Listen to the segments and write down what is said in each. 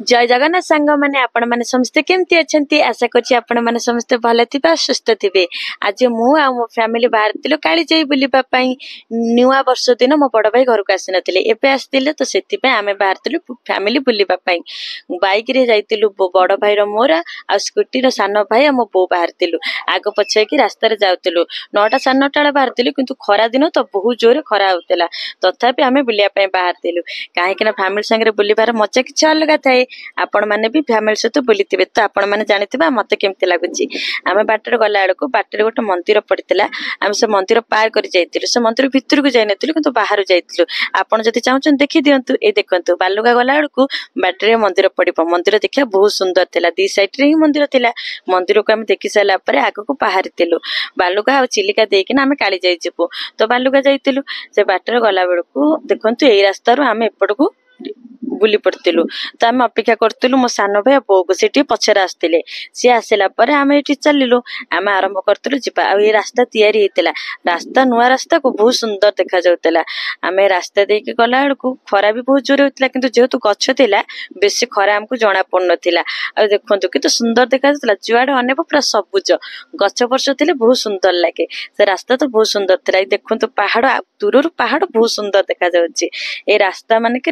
जय जगन्नाथ सांग मैंने आपण मैंने समस्ते केमती अच्छे आशा करी आपण मैंने समस्ते भल थी सुस्थ थे। आज मुझे मो फैमिली बाहर थिलु काली जाई बुलिबाई नुआ वर्ष दिन मो बड़ भाई घर को आसी नथिले एबे आसतिले तो सेति पे आमे बाहर थिलु फैमिली बुलिबाई बाइक रे जाइतिलु बड़ भाई रो मोरा आ स्कूटी रो सान भाई मो बो बाहर थिलु आग पछे की रास्ता रे जाउतिलु 9टा 9:30 बाहर थिलु किंतु खरा दिन तो बहुत जोर खरा होतला तथापि आमे बुलिया पय बाहर थिलु काहे कि ना फैमिली संगे बुलिबार मजा किछ अलग थाए। आपण मैंने भी फैमिली सहित बुली तो आपण मैंने जानी मत केमती लगुच आम बाटर गला बेलू बाटर गोटे मंदिर पड़ता आम से मंदिर पार कर से मंदिर भितर को जाइन कि बाहर जाइलु आपड़ जब चाहते देखी दिंतु ये देखु बालुगा गला बेलू बाटर मंदिर पड़ो मंदिर देखा बहुत सुंदर था दी साइड ही मंदिर था मंदिर को आम देखी सारापर आग को बाहरी बालुगा और चिलिका देकिना आम काली जाइबू तो बालुगा जाइलु से बाटर गला बेलू देखु यही रास्तार आम एपट को बुली पड़ू तो आम अपेक्षा करूँ मो सान भाई बो को सी पचर आसते सी आसला आम ये चलू आम आरंभ करूँ जा रास्ता या रास्ता नुआ रास्ता को बहुत सुंदर देखा जाऊला आम रास्ता देके गला बेलू खरा भी बहुत जोर होता कि जेहेतु गछ था बेसी खरा आमको जना पड़ना देखु कि सुंदर देखा जुआड़े अनेक पूरा सबुज गछ वर्ष थे बहुत सुंदर लगे से रास्ता तो बहुत सुंदर था देखु पहाड़ दूर पहाड़ बहुत सुंदर देखा जाए रास्ता मानक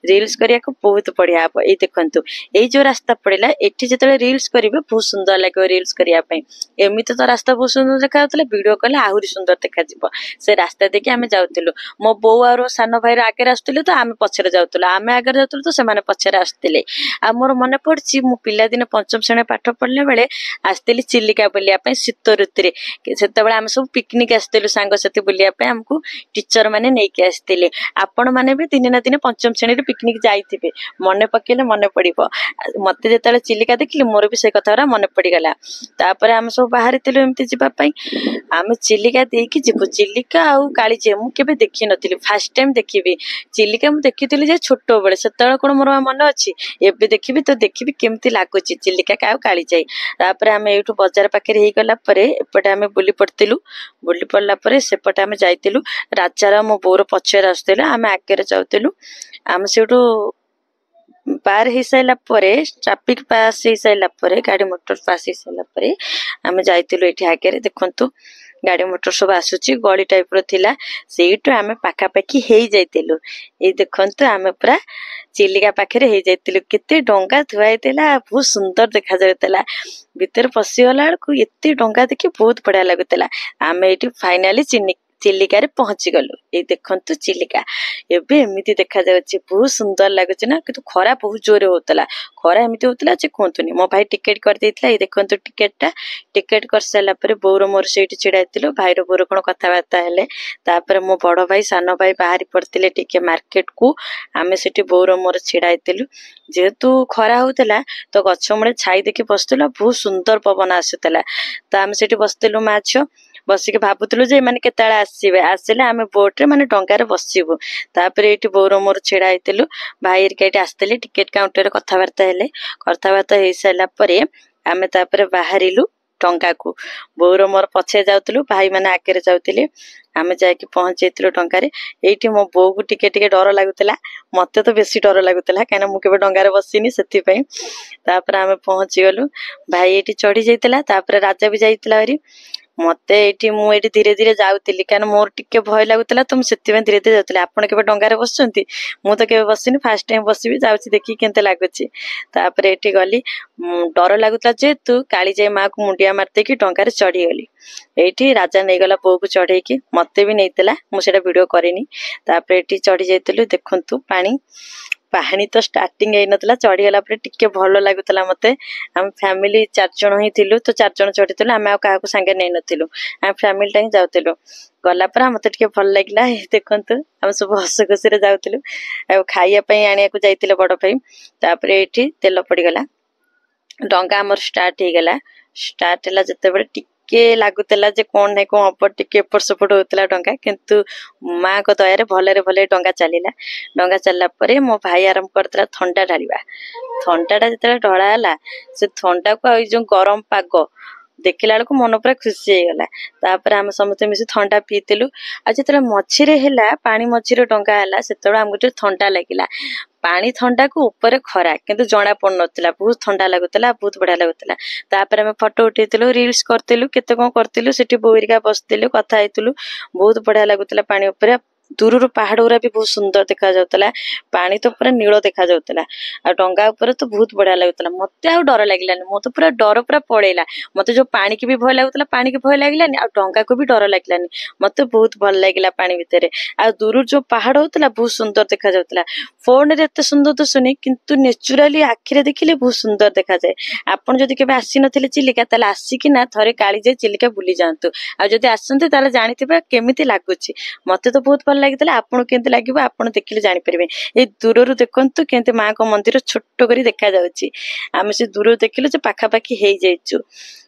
रिल्स करिया को बहुत बढ़िया हम ये देखु ये जो रास्ता पड़ा ये जो रिल्स करेंगे बहुत सुंदर लगे रिल्स करने एमती तो रास्ता बहुत सुंदर देखा वीडियो कले आहरी सुंदर देखा से रास्ता देखिए आम जाऊलु मो बो और सान भाई आगे आसुले तो आम पचर जाऊलु आम आगे जाऊलु तो से पचर आसते आ मोर मन पड़ी मु पिला दिन पंचम श्रेणी पाठ पढ़ला बेले आसती चिलिका बुलिया शीत ऋतु से आम सब पिकनिक आसलु सांगसाथी बुलिया आमको टीचर मैंने नहीं आसते आपण मैंने भी दिने ना दिने पंचम श्रेणी पिकनिक जाइए मन पकेले मन पड़ो मत जो चिलिका देखिली मोर भी से कथा मन पड़गला तापर आम सब बाहरी एमती जावाई आम चिलिका देकी जीवु चिलिका आउ कालीजे मुझे देखी नी फास्ट टाइम देखी चिलिका मुझे देखी छोट बेले से कौन मोर मन अच्छी एवं देखी तो देखी केमती लगुच चिलिका का कालीजाई तापर आम यूँ बजार पाखे हो गलापर एपटे आम बुली पड़ला सेपटे आम जाइलु राजार मो बोर पचर आसुले आम आगे जाऊलु आम से पार हो सारा ट्राफिक पास हो सारापर गाड़ी मोटर पास हो सारापर आम जाइलु ये आगे देखु गाड़ी मोटर सब आसूची गली टाइप रो से आम पाखापाखि हो जाइलु ये देखु आम पूरा चिलिका पाखे हो जाइलु केते डंगा थुआई बहुत सुंदर देखा जाउतला भीतर पशिगला बेलू एत डंगा देखी बहुत बढ़िया लगुला आम ये फाइनाली चिलिका रे पहुंची गलु ये देखु चिलिका एबे एमती देखा जाउछि बहुत सुंदर लगुच ना कि खरा बहुत जोर होतला खरा एमती होतला जे कहतुनी मो भाई टिकेट कर देइतला ये देखु टिकेट कर साला परे बोर मोर सेठी छिड़ाइतिलो भाई रो बोर कोन कथा बार्ता हेले तापर मो बड़ भाई सान भाई बाहरी पड़तिले टिके मार्केट को आमे सेठी बोर मोर छिड़ाइतिलु जेहेतु खरा होतला तो गछ मूले छाई देखि बसतला बहुत सुंदर पवन आसुतला तो आमे सेठी बसतिलु माछ बसिक भावुलु जे माने केताले आसीबे आसिले आमे बोट रे माने डंगार बसिबु तापर एठी बोर मोर छेड़ा आइतिलु भाई केटी आस्तिले टिकेट काउंटर रे कथाबार्ता हेले कथाबार्ता हे साला परे आमे तापर बाहरिलु टंका को बोर मोर पछे जाउतलु भाई माने आगे जाउतिले आमे जाके पहुंच जाइतिलु टंका रे एठी मो बो को टिके डर लागुतला मते तो बेसी डर लागुतला काना मु केबे डंगार बसिनी सेति पई तापर आमे पहुंच गलु भाई एठी चढ़ी जाइतिला तापर राजा भी जाइतिला हरी मत ये मुझे धीरे धीरे जाऊली क्या मोर टिके भय लगुला तो मुझे धीरे धीरे जाऊली आपड़ के डंगार बस मुझे के बसनी फास्ट टाइम बसबी जाऊँगी देखी के लगुच तापर ये गली डर लगुला जेहेतु कालीजाई माँ को मुंडिया मारदेकी डंगार चढ़ीगली ये राजा नहीं गला बो को चढ़ेकी मत भी नहीं मुझे वीडियो करनी तापर ये चढ़ी जाइलु देखु पानी पानी तो स्टार्टिंग होता चढ़ीगला टिके भल लगुला मत आम फैमिली 4 जन ही थिलु तो 4 जन चढ़ीलु आम क्या सांगे नहीं नथिलु आम फैमिली टाइम जाऊलु गला मत भल लगे देखु आम सब हस खुशी जाऊलु खाइापी आने को जाइए बड़ भाई तापर ये तेल पड़गला डंगा आमर स्टार्ट हो गला स्टार्ट है जिते के लगुला जे कौन नहीं कौन हम टिके एपट सेपट होता डंगा किंतु माँ को दया भले भले डंगा चलला परे मो भाई आरंभ करता थंडा ढालिबा थंडाटा जिते ढला से थंडा को जो गरम पाग देखला बेलू मन पूरा खुशी हो गला आम समस्ते मिसी थंडा पीतिलु आ जो मझीरे है पानी मझीरे डंगा है से आमको थंडा लगे पानी थंडा को ऊपर खरा किंतु जना पड़नला बहुत ठंडा लगुला बहुत बढ़िया लगुला तापर आम फोटो उठेलु रील्स करतेलु केते कौन करतेलु सेठी बोरिका बसतेलु कथा हेतुलु बहुत बढ़िया लगुला पानी ऊपर दूर पहाड़ गुरा भी बहुत सुंदर देखा जाउतला पानी तो पूरा नील देखा जाउतला आ डंगा ऊपर तो बहुत बढ़िया लगुला मते आ डर लागिलानी मो तो पूरा डर पूरा पड़ेला मते जो पानी की भी भय लगुला पानी की भय लागिलानी आ डंगा को भी डर लागिलानी मते बहुत भल लागिला पानी भितरे आ दूर जो पहाड़ होतला बहुत सुंदर देखा जाउतला फोन रे एते सुंदर तो सुनी किंतु नेचुराली आखिरे देखिले बहुत सुंदर देखा जाए आपण जदि केबे आसी नथिले चिलिका ताले आसी ना थरे काली जाय चिलिका बुली जांतु आ जदि आसंते ताले जानिथिबा केमिति लागुची मते तो बहुत भल लागितला आपण केंति लागिबो आपण देखिले जानि परिबे ए दूररु देखंतु केंति मां को मंदिर छोट करी देखा जाउची आमे से दूर देखिलु जे पाखा पाखी हेई जाइचु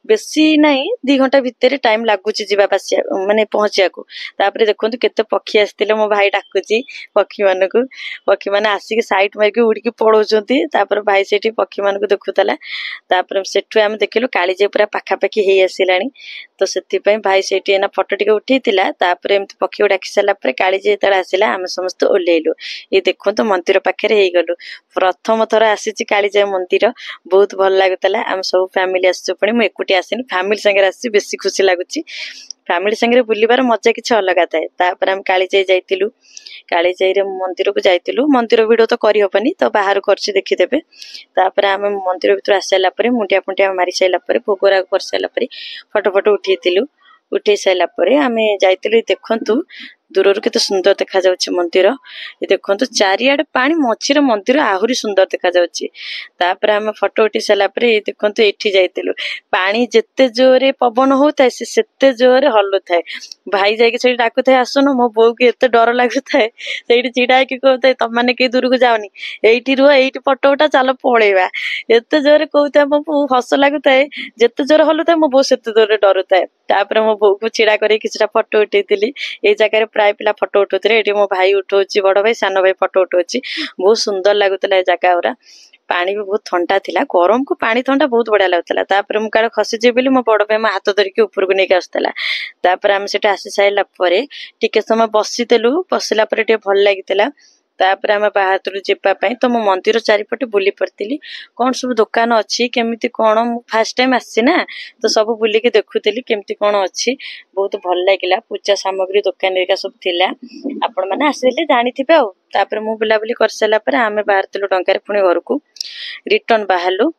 बेसी नहीं 2 घंटा भितर टाइम लागुची जीवा पासिया माने पहुंचिया को तापरे देखंतु केते पक्षी आस्तिले मो भाई डाकुची पक्षी माने आसी के साइड मार के उड़ी के पड़ोचंती तापर भाई सेठी पक्षी मान को देखुतला तापर सेठु हम देखिलु काली जे पूरा पाखा पाखी हेई आसिलानी तो सेति पई भाई सेठी एना फोटो टिके उठैतिला तापर एमति पक्षी डाकी साला पर काली जे तळा आसिला हम समस्त ओलेलु ए देखंतु मंदिर पाखरे हेई गलु प्रथम थर आसीची काली जे मंदिर बहुत भल लागतला हम सब फैमिली आसु पणी म एकुटी आसिनी फैमिली संगे आसी बेसी खुशी लागुची फैमिली संगे बुलिबार मजा किछ अलग थाए तापर हम काली जाई जाइतिलु काली जाई रे मंदिर को जाइतिलु मंदिर वीडियो तो करि होपनी तो बाहर करछि देखि देबे तापर हम मंदिर भीतर आसेला परे मुंडिया पुंडिया मारी साइला परे भोगरा कर साइला परे फोटो फोटो उठैतिलु उठै साइला परे आमे जाइतिलु देखंतु दूर केते सुंदर देखा जाउची मंदिर ये देखंतु चारियाड पानी मछिर मंदिर आहुरी सुंदर देखा जाउची तापर हम फोटो उठी साला परे ये देखंतु एठी जाइतिलु पानी जेते जोरे पवन होता से सेते जोरे हल्लु थाए भाई जाई के सेठी डाकु थाए आसनो मो बो के एते डर लागु थाए सेठी चिडा के कहते तम माने के दूर को जाओनी एठी रुह एठी फोटो उठा चलो पळेबा एते जोरे कहते मो हस लागु थाए जेते जोरे हल्लु थाए मो बो सेते जोरे डरु थाए तापर मो बो को चिडा करे किछटा फोटो उठैतिली ए जगह प्राय पिला फोटो उठौते एटी मो भाई उठौची बड़ भाई सान भाई फोटो उठौची बहुत सुंदर लागुतला ए जगह उरा पानी भी बहुत ठंडा थिला गरम को पानी ठंडा बहुत बढ़िया लागुतला तापर मु काले खसी जे बोली मो बड़ भाई म हाथ धरि के ऊपर को नेके आस्तला तापर हम सेटा आसी साइला परे टिके समय बसितेलु बसिला परे टे भल लागितला तापर हम बाहर जेपा पई तो मो मंदिर चारिपटे बुली पड़तिली कौन सब दुकान अच्छी केमिति कोन फर्स्ट टाइम आसी ना तो सब बुली के देखुतिली केमिति कोन अच्छी बहुत भल लागिला पूजा सामग्री दुकान एका सब थिला आपण माने आसीले जानिथिबे आ तापर मु बुला बुली कर साला पर आमे बाहरतिलु डंगारे पुणी घर को रिटर्न बाहरलु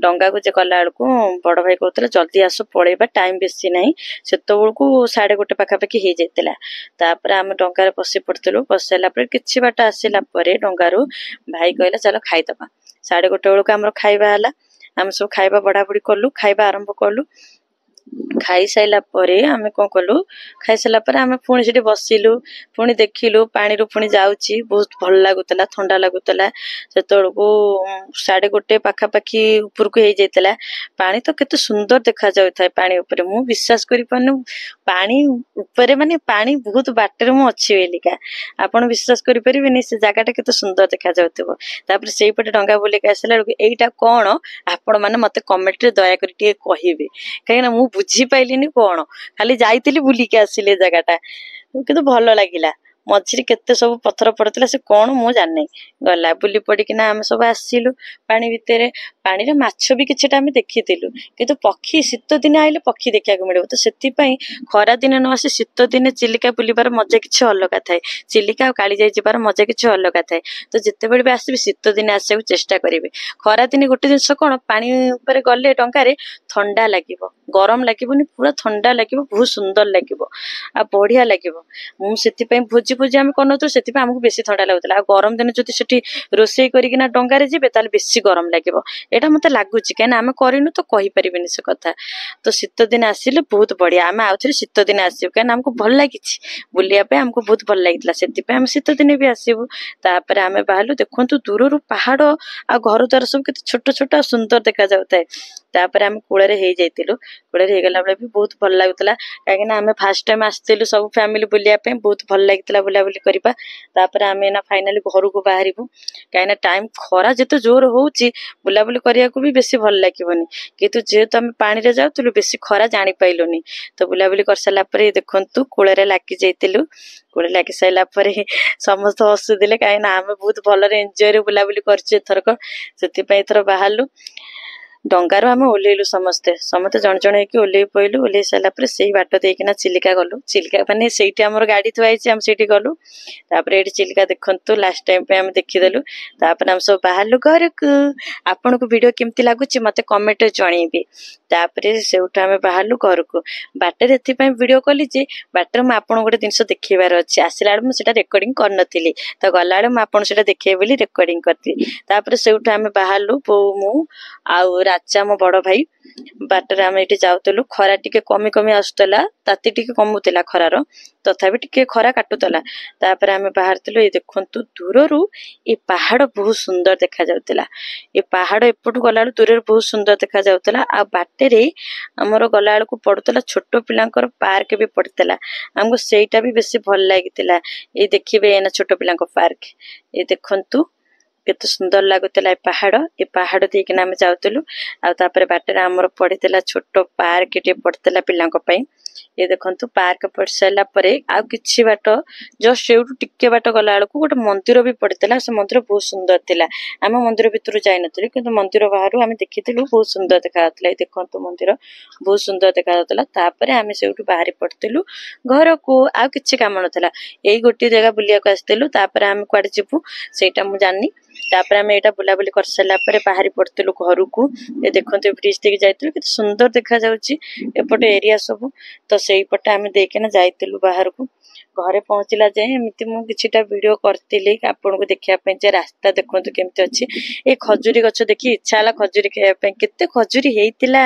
डंगा को जे कला को बड़ भाई कहते जल्दी आसो पड़ेबा टाइम बेसी नहीं से को 1:30 पाखापाखि हो जाता तापर आम डंगार बसी पड़ू बस सारा कि बाट आसला डंगारू भाई कहला चलो खाईदबा 1:30 बेलू आम खाइबा है आम सब खाइबा बढ़ाबुड़ी कलु खाइबा आरंभ कलु खाई साइला परे आमे कोन कलु खाई साइला परे आमे पुणी सेठी बसिलु पुणी देखिलु पानी रु पुणी जाउची बहुत भल लागुतला ठंडा लागुतला सेतळको 1:30 पाखा पाखी ऊपर को हे जायतला पानी तो केते सुंदर देखा जाउ थाय पानी ऊपर मु विश्वास करि पानु पानी ऊपर माने पानी बहुत बाटर मु अछि बेलिका आपण विश्वास करि परिबेनी से जागाटा केते सुंदर देखा जाउतबो तापर सेई पटे डंगा बोले के आसला एटा कोन आपण माने मते कमेंट रे दया करि टिके कहिबे काहेना मु बुझी पाइलिनी कोन खाली जाइतिली बुली के आसिले जगाटा किंतु भलो लागिला मझिरे केते सब पत्थर पड़तला से कोन मु जानै गला बुली पड़ी कि ना हम सब आसिलु पानी भितरे पानी रे माछ भी किछटा हम देखितिलु किंतु पक्षी शीत दिन आइले पक्षी देखा को मिलबो तो सेति पई खरा दिन न आसी शीत दिन चिलिका बुलिबार मजा किछ अलग थाए चिलिका और काली जाई जिबार मजा किछ अलग थाए तो जत्ते बेले भी आसी शीत दिन आसे को चेष्टा करिवे खरा दिन गोटे दिन कोन पानी ऊपर गले टंका रे ठंडा लागिवो गरम लागिवोनी पूरा ठंडा लागिवो बहुत सुंदर लागिवो आ बढ़िया लागिवो मु सेति पई भोजी भोजी आम करनतो सेति पई हमकु बेसी ठंडा लागुतला आ गरम दिन जति सेठी रोसई करिकिना डंगा रे जिबे ताले बेसी गरम लागिवो एटा मते लागुची काना आमे करिनु तो कहि परिबेनी से कथा तो शीत दिन आसिले बहुत बढ़िया आमे आउथरे शीत दिन आसिबो काना हमकु भल लागिची बुलिया पे हमकु बहुत भल लागितला सेति पे हम शीत दिन भी आसिबो तापर आमे बाहलु देखंतु दूररु पहाड़ आ घर द्वार सब केते छोट छोट सुंदर देखा जाउताय तापर आमे कोळे हे जाइतिलु कोळे हे गेला बळे भी बहुत भल लागुतला काहेना आमे फर्स्ट टाइम आस्तिलु सब फैमिली बुलिया पे बहुत भल लागितला बुला बुली करिबा तापर आमे ना फाइनली घर को बाहरिबु काहेना टाइम खरा जते जोर होउची बुला बुली କରିବାକୁ भी बेसी भल लागिबनी किंतु जेहेतु आम पानी रे जाउतलु बेसी खरा जानी पाइलुनी तो बुलाबुली कर सारा पर देखंतु कोळे लागी जाइतिलु कोळे लागी साइला पर समस्त हसुदिले काई ना आमे बहुत भलरे एन्जॉय रे बुलाबुली करछु एथरक सेति पई एथर बाहरलु डंगार आम ओल्लैलु समस्ते समस्ते जन जन होगी ओल्लै पइलु ओल्लै सारा पर से बाट देकिना चिलिका गलु चिलिका माने सेठी हमर गाड़ी थुआई आम सेठी गलु तापर एठी चिलिका देखंतु लास्ट टाइम पे हम देखिदेलु तापर हम सब बाहरलु घर को आपन को वीडियो केमती लागुची मते कमेंट जणैबे तापर सेउठा हम बाहरलु घर को बाटर एथि पई वीडियो कली जे बाटर म आपन गोटे जिंस देखिबार अछि आसिला हम सेटा रेकॉर्डिंग कर नथिली त गलाळे म आपन सेटा देखिए बोली रेकॉर्डिंग करती तापर सेउठा हम बाहरलु बो मु आउ राजा मो बड़ भाई बाटर आम ये जाऊलु खरा टिके कमी कमी आसुला ताती टिके कमुला खरार तथापि टिके खरा काटुला तापर आम बाहर ये देखु दूर ये पहाड़ बहुत सुंदर देखा जाउतिला ये पहाड़ एपटू गला दूर बहुत सुंदर देखा जाउतिला आ बाटेरे हमर गला को पड़ुतला छोट पिलांकर पार्क भी पड़तला हमको सेटा भी बेसी भल लागितिला ये देखिबे एना छोट पिलांक पार्क ये देखंतु केते सुंदर लागुतला ए पहाड़ देकिना हम जाउतलु आ तापर बाटर हमर पड़ितला छोट पार्क टे पड़तला पिलांक पई ये देखंतु पार्क पड़ साइला परे आ किछि बाट जस्ट सेउटु टिके बाट गला को गोटे मंदिर भी पड़तला से मंदिर बहुत सुंदर थिला हम मंदिर भितर जाय नथि किंतु मंदिर बाहरु हम देखिथिलु बहुत सुंदर देखातला ये देखंतु मंदिर बहुत सुंदर देखातला तापर हम सेउटु बाहरी पड़तिलु घर को आ किछि काम नथला एई गोटी जगह बुलिया को आस्तिलु तापर हम क्वाड जिबु सेटा मु जाननी तापर हम एटा बुलाबुली कर सारा पर बाहरी पड़तिलु घर को ये देखंतु ब्रिज देके जाइतिलु कि सुंदर देखा जाउची एपटे एरिया सब तो सेई पटे हम देके ना जाइतिलु बाहर को घरे पहुंचला जाए एमती मु किछिटा वीडियो करतिली आपन को देखिया पे जे रास्ता देखंतु केमती अछि ए खजुरी गछ देखि इच्छा हला खजुरी खाया पे केते खजुरी हेतिला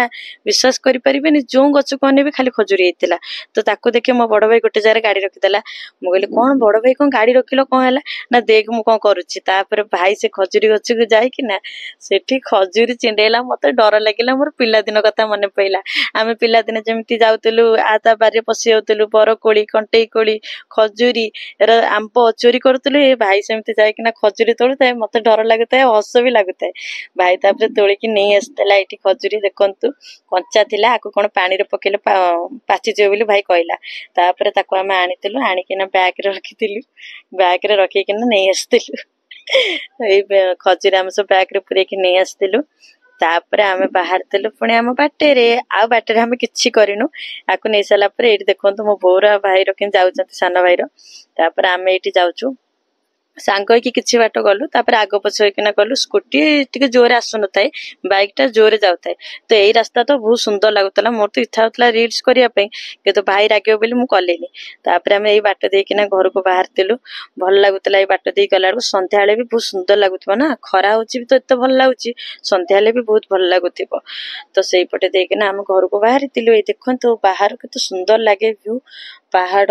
विश्वास करि परिबेनी जो गछ कोने भी खाली खजुरी हेतिला तो ताको देखे मो बड़ भाई गोटे जार गाड़ी रखिदेला मु कहली कोन बड़ भाई कोन गाड़ी रखिलो कोन हला ना देख मु कोन करूची तापर भाई से खजुरी गछ को जाई कि ना सेठी खजुरी चिंडेला मते डर लागिला मोर पिला दिन कथा मने पइला आमे पिला दिन जेमती जाउतलु आता बारे पसि जाउतलु बर कोली कंटेई कोली खजुरी आंब चोरी करतलु ए भाई सेमती जाय कि ना खजुरी तोड़ताए मते डर लागताए हस भी लागताए भाई तापर तोड़ी कि नहीं आसतला एठी खजुरी देखंतु कंचा थिला आको कोन पानी रे पकेले पाची जे बोली भाई कहला तापर ताको हम आनितिलु आनी कि ना बैग रे रखितिलु बैग रे रखि कि ना नहीं आसतिलु ए खजुरी हम सब बैग रे पुरे कि नहीं आसतिलु तापर आमे बाहर तेलु पुणी आम बाटेरे आ बाटेरे आमे किछि करिनु आकु नै साला पर एठी देखंतु मो बोरा भाई रकिन जाउचंती साना भाई रो तापर आमे एठी जाउचु सांग कि किछि बाट गलु तापर आगो पछ होइकिना गलु स्कूटी टिके जोरे आसु न थाए बाइक टा जोरे जाउ थाए तो एई रास्ता तो बहुत सुंदर लागुतला मोर तो इच्छा होतला रील्स करिया पे के तो भाई रागियो बेली मु कलेनी तापर हम एई बाट देकिना घर को बाहर तेलु भल लागुतला एई बाट दे गला संध्या बेले भी बहुत सुंदर लागुतबा ना खरा होची भी तो एते भल लागुची संध्या बेले भी बहुत भल लागुतिबो तो सेई पटे देकिना हम घर को बाहर तिलु ए देखंतु बाहर के तो सुंदर लागे व्यू पहाड़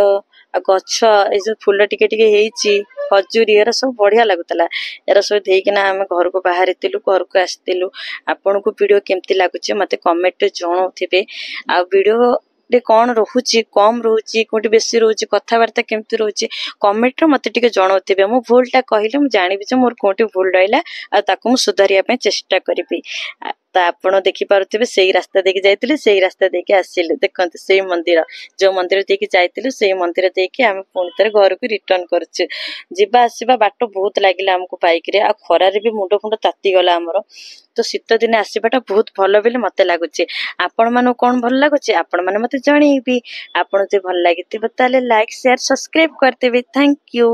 आ गछ ए जो फूल टिके टिके हेची खजुरी एरा सब बढ़िया लागुतला एरा सब देकिना हम घर को बाहर तिलु घर को आस्तिलु आपन को वीडियो केमती लागुची मते कमेंट जणाउथिबे आ वीडियो रे कोन रहूची कम रहूची कोटी बेसी रहूची कथावार्ता केमती रहूची कमेंट रे मते टिके जणाउथिबे मो भूलटा कहिले मु जानिबि जे मोर कोटी भूल रहिला आ ताकू मु सुधारिया पे चेष्टा करिबि तो आपण देखि पारुथिबे सेही रास्ता देके जाइतिले सेही रास्ता देके आसिले देखंतु सेही मंदिर जो मंदिर देके जाइतिले सेही मंदिर देके हम पुणी तरे घर को रिटर्न करछु जिबा आसीबा बाट बहुत लागिला हमको बाइक रे आ खरा रे भी मुंडो फुंडो ताती गला हमरो तो शीत दिन आसीबाटा बहुत भलो बेले मते लागुची आपण मानो कोन भल लागुची आपण माने मते जणैबी आपण जे भल लागितिबो ताले लाइक शेयर सब्सक्राइब करतेबे थैंक यू।